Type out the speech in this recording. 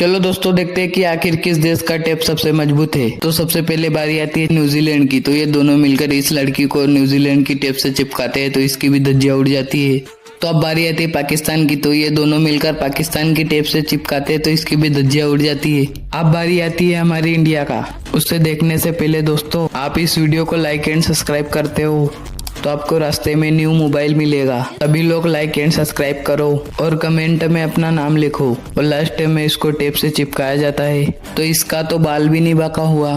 चलो दोस्तों देखते हैं कि आखिर किस देश का टेप सबसे मजबूत है। तो सबसे पहले बारी आती है न्यूजीलैंड की। तो ये दोनों मिलकर इस लड़की को न्यूजीलैंड की टेप से चिपकाते हैं तो इसकी भी धज्जियां उड़ जाती है। तो अब बारी आती है पाकिस्तान की। तो ये दोनों मिलकर पाकिस्तान की टेप से चिपकाते हैं तो इसकी भी धज्जियां उड़ जाती है। अब बारी आती है हमारी इंडिया का। उससे देखने से पहले दोस्तों आप इस वीडियो को लाइक एंड सब्सक्राइब करते हो तो आपको रास्ते में न्यू मोबाइल मिलेगा। सभी लोग लाइक एंड सब्सक्राइब करो और कमेंट में अपना नाम लिखो। और लास्ट में इसको टेप से चिपकाया जाता है तो इसका तो बाल भी नहीं बाका हुआ।